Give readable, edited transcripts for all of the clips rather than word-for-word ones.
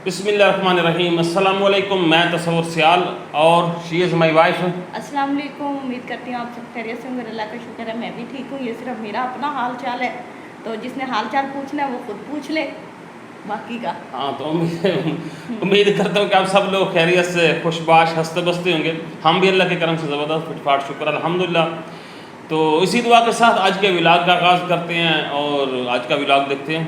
बिस्मिल्लाहिर्रहमानिर्रहीम। अस्सलाम वालेकुम। मैं तसव्वुर सियाल और शी इज़ माई वाइफ। अस्सलाम वालेकुम। उम्मीद करती हूँ आप सब खैरियत से होंगे। अल्लाह का शुक्र है मैं भी ठीक हूँ। ये सिर्फ मेरा अपना हाल चाल है, तो जिसने हाल चाल पूछना है वो खुद पूछ ले बाकी का। हाँ, तो उम्मीद करता हूँ कि आप सब लोग खैरियत से खुशबाश हंसते बसते होंगे। हम भी अल्लाह के करम से ज़बरदस्त फिटफाट शुक्र अल्हम्दुलिल्लाह। तो इसी दुआ के साथ आज के व्लॉग का आगाज़ करते हैं और आज का व्लॉग देखते हैं।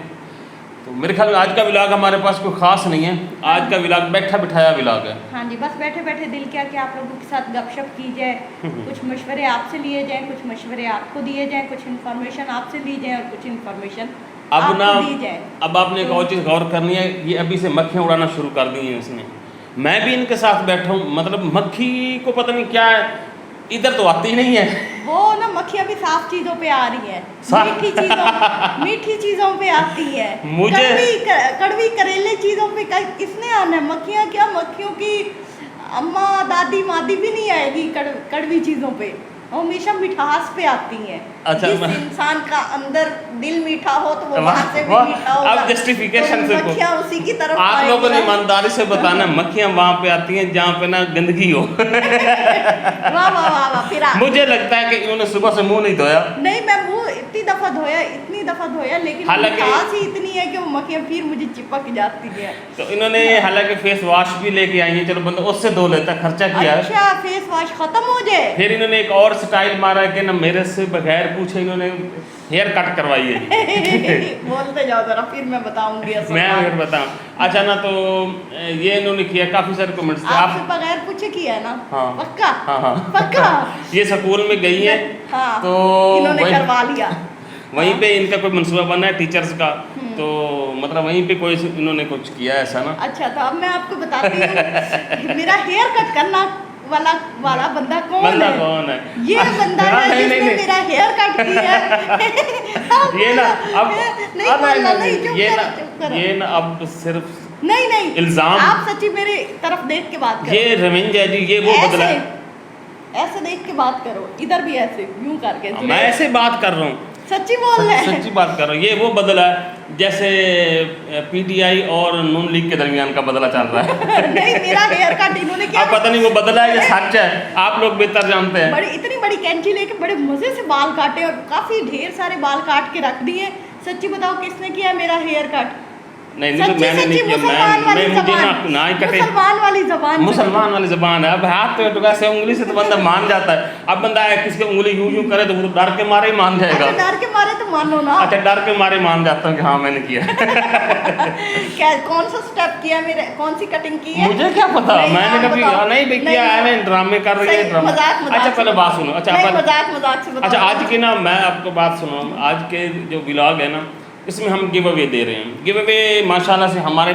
तो मेरे ख्याल में आज का व्लॉग हमारे पास कोई ख़ास नहीं है। आज का व्लॉग बैठा बिठाया व्लॉग है। हाँ जी, बस बैठे बैठे दिल क्या कि आप लोगों के साथ गपशप की जाए, कुछ मशवरे आपसे लिए जाएँ, कुछ मशवरे आपको दिए जाएँ, कुछ इन्फॉर्मेशन आपसे ली जाए और कुछ इन्फॉर्मेशन अब ना दी जाए। अब आपने एक और चीज़ गौर करनी है, ये अभी से मक्खियाँ उड़ाना शुरू कर दी हैं इसने। मैं भी इनके साथ बैठा हूँ, मतलब मक्खी को पता नहीं क्या है, इधर तो आती ही नहीं है। वो ना मक्खियाँ भी साफ चीज़ों पे आ रही हैं, मीठी चीज़ों पे आती है। कड़वी करेले चीज़ों पे किसने आना है? मक्खियाँ क्या, मक्खियों की अम्मा दादी मादी भी नहीं आएगी कड़वी चीज़ों पे, वो हमेशा मिठास पे आती हैं। अच्छा, जिस इंसान का अंदर दिल मीठा हो तो वो बाहर से भी मीठा होगा। अब जस्टिफिकेशन से मक्खियाँ उसी की तरफ आप लोगों ने ईमानदारी से बताना, मक्खियाँ वहाँ पे आती हैं जहाँ पे ना गंदगी हो। वाह वाह वाह वाह। फिर मुझे लगता है कि इन्होंने सुबह से मुंह नहीं धोया। नहीं, मैं मुंह इतनी दफ़ा धोया, लेकिन मिठास ही इतनी है कि वो मक्खियाँ फिर मुझे चिपक जाती है। तो इन्होंने हालांकि फेस वॉश भी लेके आई है, चलो बंदा उससे धो लेता, खर्चा किया है। अच्छा, फेस वॉश खत्म हो जाए। फिर इन्होंने एक और स्टाइल मारा है कि ना मेरे से बगैर पूछे इन्होंने हेयर कट करवाई है। बोलते जाओ जरा, फिर मैं बताऊंगी। मैं फिर बताऊं। अच्छा ना, तो ये इन्होंने किया, काफी सारे कमेंट्स थे। आपसे बगैर पूछे किया है ना? हाँ। पक्का? हाँ। पक्का। ये स्कूल में गई है। हाँ, तो इन्होंने करवा लिया। वहीं पे इनका कोई मनसूबा बना है टीचर्स का, तो मतलब वहीं पे कोई इन्होंने कुछ किया है ऐसा ना। अच्छा, तो अब मैं आपको बताती हूँ मेरा हेयर कट करना वाला बंदा कौन है? ये बंदा है जिसने मेरा हेयर कट किया है। ये ना अब ये ना अब सिर्फ नहीं इल्जाम। आप सच्ची मेरे तरफ देख के बात करो। ये रविंज है जी, ये वो बदला है। ऐसे देख के बात करो, इधर भी ऐसे यूं करके। मैं ऐसे बात कर रहा हूँ, सच्ची बोल रहे हैं। सच्ची बात कर रहा हूँ। ये वो बदला है जैसे पीटीआई और नून लीग के दरमियान का बदला चल रहा है। नहीं, मेरा हेयर कट इन्होंने क्या, अब पता नहीं वो बदला है या सच है, आप लोग बेहतर जानते हैं। इतनी बड़ी कैंची लेके बड़े मजे से बाल काटे और काफी ढेर सारे बाल काट के रख दिए। सच्ची बताओ किसने किया मेरा हेयर कट? नहीं तो मैंने नहीं किया। मैं मुझे ना ही कटे। मुसलमान वाली ज़बान है। अब हाथ पे टुका से उंगली से तो बंदा मान जाता है। अब बंदा है किसके उंगली यूं करे तो वो तो डर के मारे ही मान जाएगा। अच्छा, डर के मारे तो मानो ना। अच्छा, डर के मारे मान जाता हूँ कि हाँ मैंने किया। क्या, कौन सा स्टेप किया मेरे, कौन सी कटिंग की है? मुझे क्या पता, मैंने कभी नहीं किया है। मैं ड्रामे कर रही है, ड्रामा। अच्छा पहले बात सुनो। अच्छा मजाक से। अच्छा, आज की ना मैं आपको बात सुनाऊँ। आज के जो व्लॉग है ना, इसमें हम गिव अवे दे रहे हैं। गिव अवे माशाल्लाह से हमारे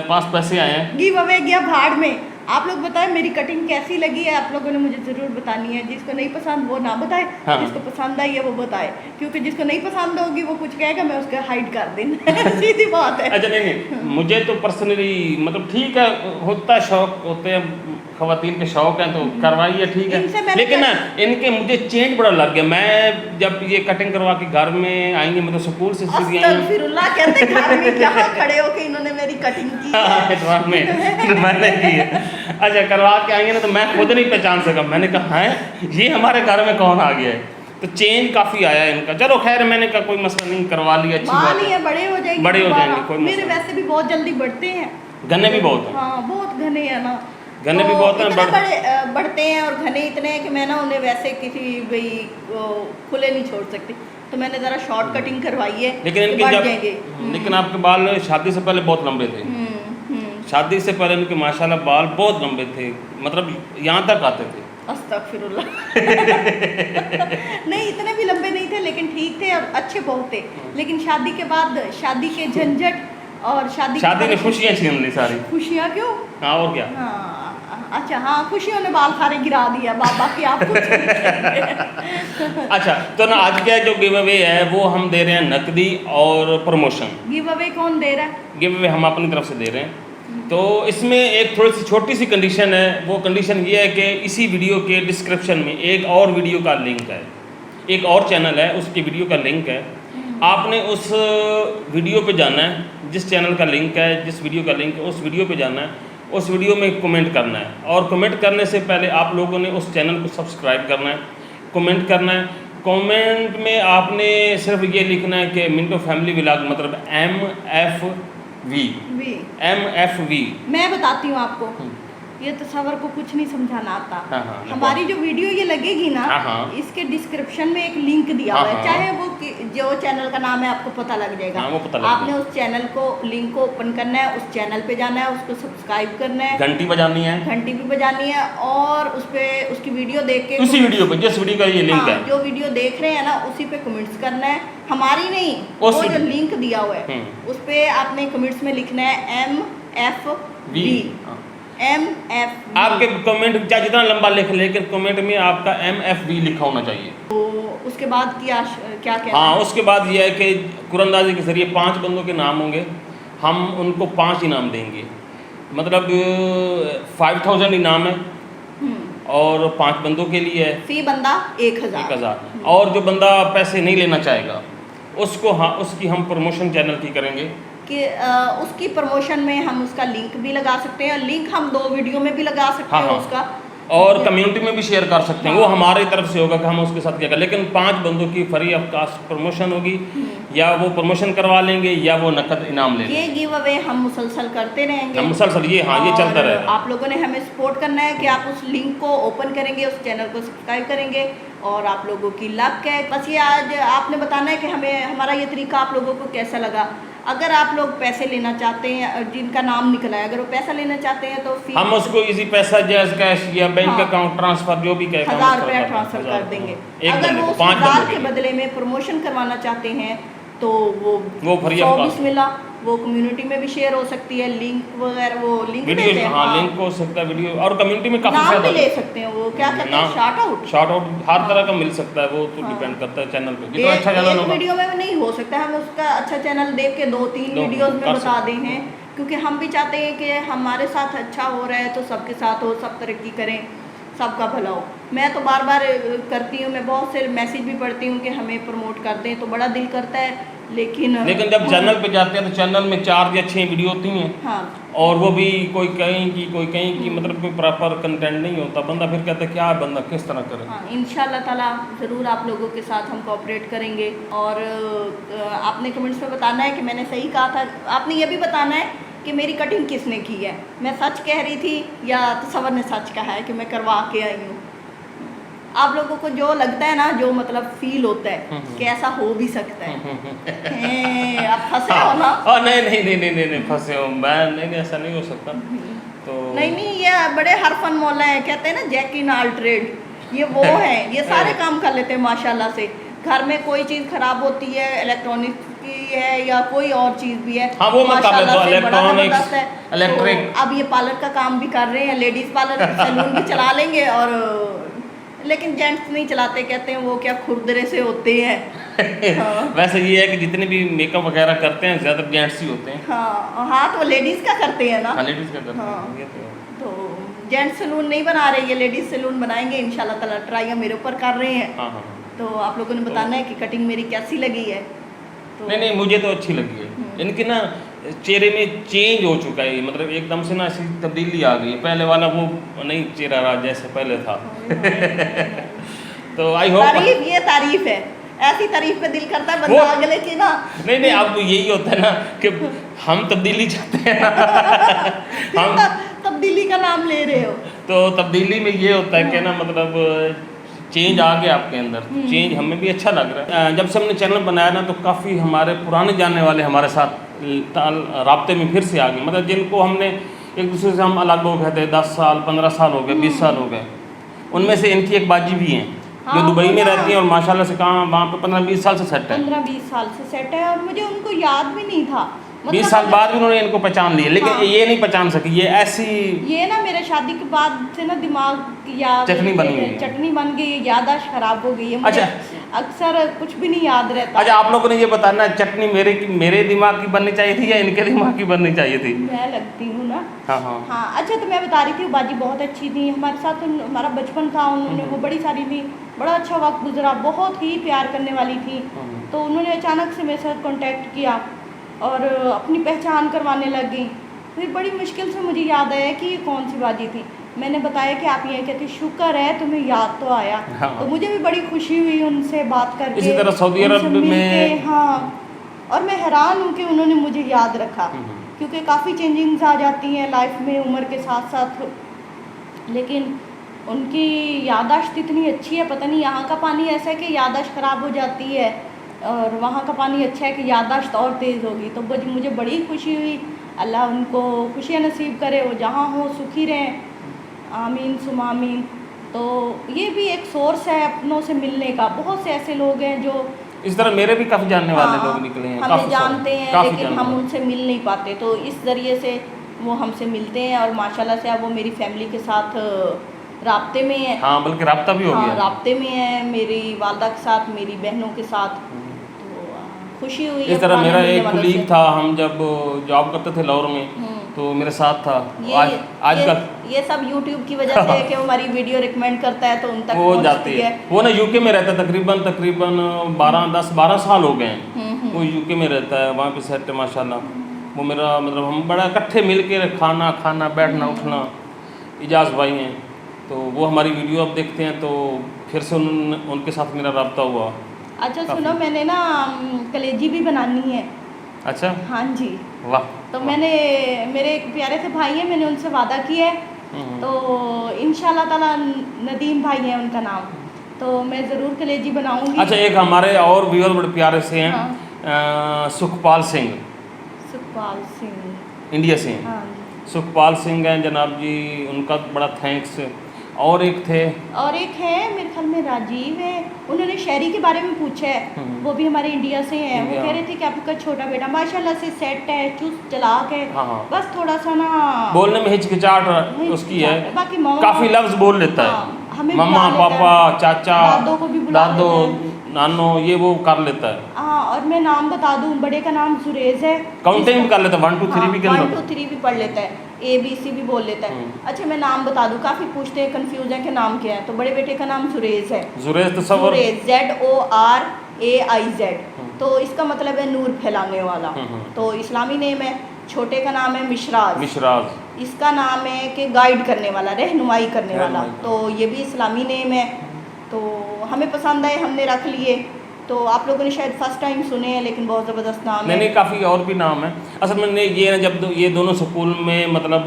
पास पैसे आए हैं। गिव अवे गया भाड़ में। आप लोग बताएं मेरी कटिंग कैसी लगी है, आप लोगों ने मुझे ज़रूर बतानी है। जिसको नहीं पसंद वो ना बताए, हाँ। जिसको पसंद आई है वो बताए, क्योंकि जिसको नहीं पसंद होगी वो कुछ कहेगा मैं उसका हाइड कर दूँ। सीधी बात है। अच्छा नहीं, मुझे तो पर्सनली मतलब ठीक है, होता है, शौक होते हैं, ख़वातीन के शौक हैं तो करवाइए, ठीक है। लेकिन ना इनके मुझे चेंज बड़ा लग गया। मैं जब ये कटिंग करवा के घर में आएंगे, मतलब स्कूल से सीधी आई कहते घर में कहाँ खड़े हो के इन्होंने मेरी कटिंग की है। मैंने की है। अच्छा, करवा के आएंगे ना तो मैं खुद नहीं पहचान सका। मैंने कहा है ये हमारे घर में कौन आ गया है। तो चेंज काफ़ी आया है इनका। चलो खैर, मैंने कहा कोई मसला नहीं, करवा लिया, अच्छी बात है। बड़े हो जाएंगे कोई। मेरे वैसे भी बहुत जल्दी बढ़ते हैं, घने भी बहुत हैं। हाँ, बहुत घने हैं ना, घने भी बहुत हैं, बढ़ते हैं और घने इतने हैं कि मैं ना उन्हें वैसे किसी भाई खुले नहीं छोड़ सकती, तो मैंने ज़रा शॉर्ट कटिंग करवाई है। लेकिन इनके लेकिन आपके बाल शादी से पहले बहुत लंबे थे। शादी से पहले इनके माशाल्लाह बाल बहुत लंबे थे, मतलब यहाँ तक आते थे। अस्तगफिरुल्लाह। नहीं, इतने भी लंबे नहीं थे, लेकिन ठीक थे और अच्छे बहुत थे। लेकिन शादी के बाद शादी के झंझट और शादी में खुशियाँ छीन ली सारी। खुशियाँ क्यों? हाँ, और क्या। हाँ, अच्छा, हाँ, खुशियों ने बाल सारे गिरा दिया। बाकी आप कुछ अच्छा, तो ना आज का जो गिव अवे है वो हम दे रहे हैं नकदी और प्रमोशन। गिव अवे कौन दे रहा है? गिव अवे हम अपनी तरफ से दे रहे हैं। तो इसमें एक थोड़ी सी छोटी सी कंडीशन है। वो कंडीशन ये है कि इसी वीडियो के डिस्क्रिप्शन में एक और वीडियो का लिंक है, एक और चैनल है उसकी वीडियो का लिंक है। आपने उस वीडियो पे जाना है, जिस चैनल का लिंक है, जिस वीडियो का लिंक है, उस वीडियो पे जाना है, उस वीडियो में कमेंट करना है, और कमेंट करने से पहले आप लोगों ने उस चैनल को सब्सक्राइब करना है, कमेंट करना है। कमेंट में आपने सिर्फ ये लिखना है कि मिंटो फैमिली व्लॉग, मतलब MFV। मैं बताती हूँ आपको, ये तस्वर को कुछ नहीं समझाना आता। हमारी जो वीडियो ये लगेगी ना, इसके डिस्क्रिप्शन में एक लिंक दिया हुआ है, चाहे वो जो चैनल का नाम है आपको पता लग जाएगा। आपने उस चैनल को, लिंक को ओपन करना है, उस चैनल पे जाना है, उसको सब्सक्राइब करना है, घंटी बजानी है, घंटी भी बजानी है, और उस पे उसकी वीडियो देख के, उसी वीडियो पे, जिस वीडियो का ये लिंक है, जो वीडियो देख रहे हैं ना, उसी पे कमेंट्स करना है। हमारी नहीं, वो जो लिंक दिया हुआ है उस पे आपने कमेंट्स में लिखना है MFV। आपके कमेंट चाहे जितना लंबा लिख, लेकिन कमेंट में आपका MFV लिखा होना चाहिए। तो उसके बाद क्या कहना हाँ, उसके बाद यह है कि कुरंदाजी के जरिए 5 बंदों के नाम होंगे, हम उनको 5 इनाम देंगे, मतलब 5000 इनाम है, और 5 बंदों के लिए है, फी बंदा 1000। और जो बंदा पैसे नहीं लेना चाहेगा उसको, हाँ, उसकी हम प्रमोशन चैनल की करेंगे कि उसकी प्रमोशन में हम उसका लिंक भी लगा सकते हैं, लिंक हम 2 वीडियो में भी लगा सकते हैं उसका, और कम्युनिटी में भी शेयर कर सकते हैं। वो हमारी तरफ से होगा कि हम उसके साथ क्या करें, लेकिन 5 बंदों की फ्री ऑफ कास्ट प्रमोशन होगी, या वो प्रमोशन करवा लेंगे या वो नकद इनाम लेंगे। ये गिव अवे हम मुसलसल करते रहेंगे, हम मुसलसल, ये चलता रहेगा। आप लोगों ने हमें सपोर्ट करना है कि आप उस लिंक को ओपन करेंगे, उस चैनल को सब्सक्राइब करेंगे, और आप लोगों की लक है। बस ये आज आपने बताना है कि हमें हमारा ये तरीका आप लोगों को कैसा लगा। अगर आप लोग पैसे लेना चाहते हैं, जिनका नाम निकला है, अगर वो पैसा लेना चाहते हैं तो हम उसको इजी पैसा, जैज कैश या बैंक अकाउंट ट्रांसफर, जो भी कहेगा 1000 रुपया ट्रांसफर कर देंगे। अगर वो 1000 के बदले में प्रमोशन करवाना चाहते हैं तो वो फ्री ऑफ कॉस्ट मिला, वो कम्युनिटी में भी शेयर हो सकती है, लिंक वगैरह, वो लिंक देते हैं, लिंक हो सकता है वीडियो, और कम्युनिटी में काफी नाम भी ले सकते हैं, वो क्या कहते हैं, शार्ट आउट हर तरह का मिल सकता है, वो तो डिपेंड करता है चैनल पे। जितना अच्छा चैनल होगा, वीडियो में नहीं हो सकता है, हम उसका अच्छा चैनल देख के 2-3 वीडियोस में बता दें हैं, क्योंकि हम भी चाहते हैं कि हमारे साथ अच्छा हो रहा है तो सबके साथ हो, सब तरक्की करें, सबका भला हो। मैं तो बार बार करती हूँ, मैं बहुत से मैसेज भी पढ़ती हूँ कि हमें प्रमोट कर दें, तो बड़ा दिल करता है, लेकिन जब चैनल पे जाते हैं तो चैनल में 4 या 6 वीडियो होती हैं, और वो भी कोई कहीं की मतलब कोई प्रॉपर कंटेंट नहीं होता, बंदा फिर कहता है क्या बंदा किस तरह करे। इंशाल्लाह ताला ज़रूर आप लोगों के साथ हम कोऑपरेट करेंगे, और आपने कमेंट्स में बताना है कि मैंने सही कहा था, आपने ये भी बताना है कि मेरी कटिंग किसने की है, मैं सच कह रही थी या तस्वर ने सच कहा है कि मैं करवा के आई हूँ। आप लोगों को जो लगता है ना, जो मतलब फील होता है कि ऐसा हो भी सकता है। आप फंसे हो ना? नहीं फंसे हो मैं, नहीं ऐसा नहीं हो सकता। तो नहीं, ये बड़े हरफन मौला है, कहते हैं ना जैक इन ऑल ट्रेड, ये वो है, ये सारे काम कर लेते हैं माशाल्लाह से। घर में कोई चीज़ खराब होती है, इलेक्ट्रॉनिक की है या कोई और चीज़ भी है, वो माशाल्लाह से बड़ा जबरदस्त है। इलेक्ट्रिक, अब ये पार्लर का काम भी कर रहे हैं, लेडीज़ पार्लर सैलून भी चला लेंगे, और लेकिन जेंट्स नहीं चलाते, कहते हैं वो क्या खुरदरे से होते हैं। वैसे ये है कि जितने भी मेकअप वगैरह करते हैं ज़्यादा जेंट्स ही होते हैं। हाँ, तो लेडीज़ का करते हैं ना, लेडीज़ का करते हैं। तो जेंट्स सैलून नहीं बना रहे, ये लेडीज़ सैलून बनाएंगे इंशाल्लाह ताला, ट्राई मेरे ऊपर कर रहे हैं। तो आप लोगों ने बताना है कि कटिंग मेरी कैसी लगी है। तो नहीं, मुझे तो अच्छी लगी है, इनकी ना चेहरे में चेंज हो चुका है, मतलब एकदम से ना ऐसी तब्दीली आ गई है, पहले वाला वो नहीं चेहरा रहा जैसे पहले था। तो आई होप ये तारीफ है, ऐसी तारीफ पे दिल करता है बंदा अगले की ना। नहीं, अब यही होता है ना कि हम तब्दीली चाहते हैं ना, हम तब्दीली का नाम ले रहे हो, तो तब्दीली में ये होता है कि ना मतलब चेंज आ गया आपके अंदर, चेंज हमें भी अच्छा लग रहा है। जब से हमने चैनल बनाया ना, तो काफ़ी हमारे पुराने जानने वाले हमारे साथ राब्ते में फिर से आ गए, मतलब जिनको हमने एक दूसरे से हम अलग हो गए थे, 10 साल 15 साल हो गए, 20 साल हो गए, उनमें से इनकी एक बाजी भी हैं जो दुबई में रहती हैं, और माशाल्लाह से कहाँ वहाँ पे 15-20 साल से सेट है, 15-20 साल से सेट है, और मुझे उनको याद भी नहीं था, 20 साल बाद भी उन्होंने इनको पहचान लिया, लेकिन ये नहीं पहचान सकी, ये ऐसी, ये ना मेरे शादी के बाद से ना दिमाग या चटनी बन गई, याददाश्त खराब हो गई है। अच्छा, अक्सर कुछ भी नहीं याद रहता। अच्छा, आप लोगों ने ये बताना, चटनी मेरे दिमाग की बननी चाहिए थी या इनके दिमाग की बननी चाहिए थी? मैं लगती हूँ ना। हाँ हाँ हाँ, अच्छा, तो मैं बता रही थी बाजी बहुत अच्छी थी हमारे साथ, हमारा बचपन था, उन्होंने वो बड़ी सारी थी, बड़ा अच्छा वक्त गुजरा, बहुत ही प्यार करने वाली थी। तो उन्होंने अचानक से मेरे साथ कांटेक्ट किया और अपनी पहचान करवाने लग गई। फिर बड़ी मुश्किल से मुझे याद आया कि ये कौन सी बाजी थी। मैंने बताया कि आप ये कहती, शुक्र है तुम्हें याद तो आया। हाँ। तो मुझे भी बड़ी खुशी हुई उनसे बात करके, इसी तरह सऊदी अरब में। हाँ, और मैं हैरान हूँ कि उन्होंने मुझे याद रखा, क्योंकि काफ़ी चेंजिंग्स आ जाती हैं लाइफ में उम्र के साथ साथ, लेकिन उनकी याददाश्त इतनी अच्छी है। पता नहीं यहाँ का पानी ऐसा है कि याददाश्त ख़राब हो जाती है और वहाँ का पानी अच्छा है कि याददाश्त और तेज़ होगी। तो मुझे बड़ी खुशी हुई। अल्लाह उनको खुशियाँ नसीब करे, वो जहाँ हो सुखी रहें, आमीन सुम आमीन। तो ये भी एक सोर्स है अपनों से मिलने का। बहुत से ऐसे लोग हैं जो इस तरह मेरे भी काफ़ी जानने वाले लोग निकले हैं, हमें जानते हैं लेकिन हम उनसे मिल नहीं पाते, तो इस ज़रिए से वो हमसे मिलते हैं और माशाल्लाह से अब वो मेरी फैमिली के साथ राब्ते में है। हाँ, बल्कि राब्ता भी हो गया। राब्ते में है मेरी वालदा के साथ, मेरी बहनों के साथ। तो खुशी हुई। इस तरह मेरा एक कुलीग था, हम जब जॉब करते थे लाहौर में, तो मेरे साथ था। ये सब यूट्यूब की वजह से कि वो हमारी वीडियो रिकमेंड करता है तो उन तक वो जाती है। वो ना यूके में रहता है, तकरीबन 10-12 साल हो गए हैं वो यूके में रहता है, वहाँ पे सेट है माशाल्लाह। वो मेरा मतलब हम बड़ा इकट्ठे मिल के खाना बैठना उठना। इजाज़ भाई हैं, तो वो हमारी वीडियो अब देखते हैं, तो फिर से उनके साथ मेरा रब्ता हुआ। अच्छा सुनो, मैंने ना कलेजी भी बनानी है। अच्छा, हाँ जी, वाह। तो मैंने, मेरे एक प्यारे से भाई हैं, मैंने उनसे वादा किया है, तो इंशाल्लाह ताला, नदीम भाई हैं उनका नाम, तो मैं ज़रूर कलेजी बनाऊंगी। अच्छा, एक हमारे और व्यूअर बड़े प्यारे से हैं, हाँ। सुखपाल सिंह, इंडिया से हैं। हाँ, सुखपाल सिंह हैं जनाब जी, उनका बड़ा थैंक्स। और एक है मेरे ख्याल में राजीव है, उन्होंने शहरी के बारे में पूछा है, वो भी हमारे इंडिया से हैं। वो कह रहे थे कि आपका छोटा बेटा माशाल्लाह से सेट है, चुस्त चालाक है, बस थोड़ा सा ना बोलने में हिचकिचाहट उसकी है, बाकी काफ़ी लफ्ज़ बोल लेता है, मम्मा पापा चाचा दादों को भी बुला दादो नानो ये वो कर लेता है। हाँ, और मैं नाम बता दूं, बड़े का नाम सुरेश है, काउंटिंग भी कर लेता है, 1 2 3 भी 1 2 3 भी पढ़ लेता है, ABC भी बोल लेता है। अच्छा, मैं नाम बता दूं, काफ़ी पूछते हैं, कंफ्यूज है कि नाम क्या है, तो बड़े बेटे का नाम सुरेश है। सुरेश ZORAIZ, तो इसका मतलब है नूर फैलाने वाला, तो इस्लामी नेम है। छोटे का नाम है मिशराज, इसका नाम है कि गाइड करने वाला, रहनुमाई करने वाला, तो ये भी इस्लामी नेम है। तो हमें पसंद आए, हमने रख लिए। तो आप लोगों ने शायद फर्स्ट टाइम सुने हैं, लेकिन बहुत ज़बरदस्त नाम है। नहीं, काफ़ी और भी नाम है। असल में ये ना, जब ये दोनों स्कूल में, मतलब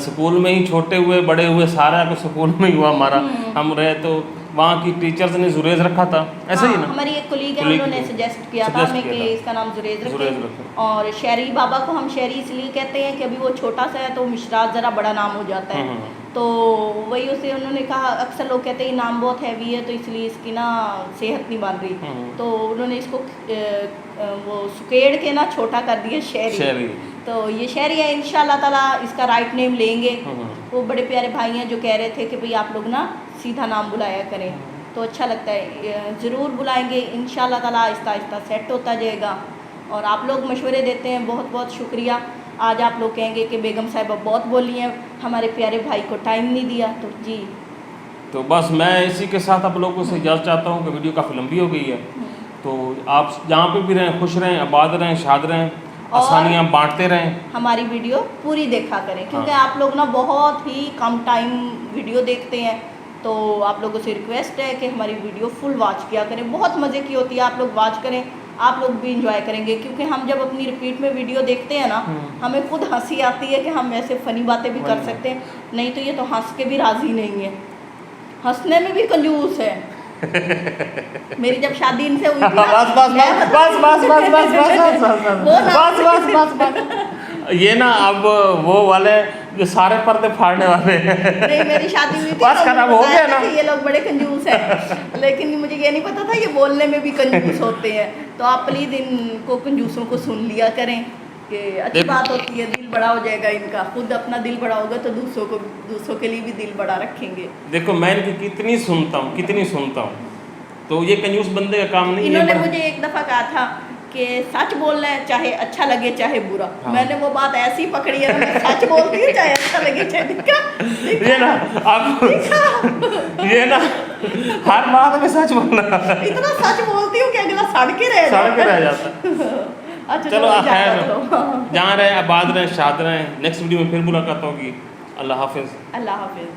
स्कूल में ही छोटे हुए बड़े हुए, सारा को स्कूल में ही हुआ हमारा, हम रहे, तो वहाँ की टीचर्स ने जुरेज रखा था, ऐसा ही ना। हमारी एक कोलीग है, उन्होंने सजेस्ट किया था हमें कि इसका नाम जुरेज रखें। और शहरी बाबा को हम शहरी इसलिए कहते हैं कि अभी वो छोटा सा है, तो मिशराज ज़रा बड़ा नाम हो जाता है, तो वही उसे उन्होंने कहा। अक्सर लोग कहते हैं ये नाम बहुत हैवी है, तो इसलिए इसकी ना सेहत नहीं बन रही, तो उन्होंने इसको वो सुकेड़ के ना छोटा कर दिया, शहरी। तो ये शहरी है, इंशाल्लाह ताला इसका राइट नेम लेंगे। वो बड़े प्यारे भाई हैं जो कह रहे थे कि भाई आप लोग ना सीधा नाम बुलाया करें, तो अच्छा लगता है, ज़रूर बुलाएंगे इंशाल्लाह ताला। आहिस्ता आहिस्ता सेट होता जाएगा, और आप लोग मशवरे देते हैं, बहुत बहुत शुक्रिया। आज आप लोग कहेंगे कि बेगम साहिबा बहुत बोली हैं, हमारे प्यारे भाई को टाइम नहीं दिया, तो जी, तो बस मैं इसी के साथ आप लोगों से इजाज़त चाहता हूँ कि वीडियो काफ़ी लंबी हो गई है, तो आप जहाँ पे भी रहें खुश रहें, आबाद रहें, शाद रहें, आसानियाँ बांटते रहें, हमारी वीडियो पूरी देखा करें, क्योंकि आप लोग ना बहुत ही कम टाइम वीडियो देखते हैं, तो आप लोगों से रिक्वेस्ट है कि हमारी वीडियो फुल वॉच किया करें। बहुत मज़े की होती है, आप लोग वॉच करें, आप लोग भी इंजॉय करेंगे, क्योंकि हम जब अपनी रिपीट में वीडियो देखते हैं ना, हमें खुद हंसी आती है कि हम ऐसे फ़नी बातें भी कर सकते हैं, नहीं तो ये तो हंस के भी राज़ी नहीं है, हंसने में भी कंजूस है। मेरी जब शादी इनसे हुई थी ये ना, अब वो वाले जो सारे पर्दे फाड़ने वाले नहीं, मेरी शादी हुई थी, बस खराब हो गया ना, ये लोग बड़े कंजूस हैं, लेकिन मुझे ये नहीं पता था ये बोलने में भी कंजूस होते हैं। तो आप प्लीज़ इनको कंजूसों को सुन लिया करें, कि अच्छी बात होती है, दिल बड़ा हो जाएगा इनका, खुद अपना दिल बड़ा होगा तो दूसरों के लिए भी दिल बड़ा रखेंगे। देखो मैं इनकी कितनी सुनता हूँ, तो ये कंजूस बंदे का काम नहीं है। इन्होंने मुझे एक दफा कहा था कि सच बोलना है, चाहे अच्छा लगे चाहे बुरा। हाँ। मैंने वो बात ऐसी पकड़ी है, मैं सच बोलती हूँ चाहे अच्छा लगे चाहे दिखा ये ना अब ये ना हर बात में सच बोलना इतना सच बोलती हूँ कि अगला सड़ के रह जाता है। अच्छा चलो खैर, खैर, जहाँ रहे आबाद रहे शाद रहे। नेक्स्ट वीडियो में फिर मुलाकात होगी। अल्लाह हाफिज़। अल्लाह हाफिज।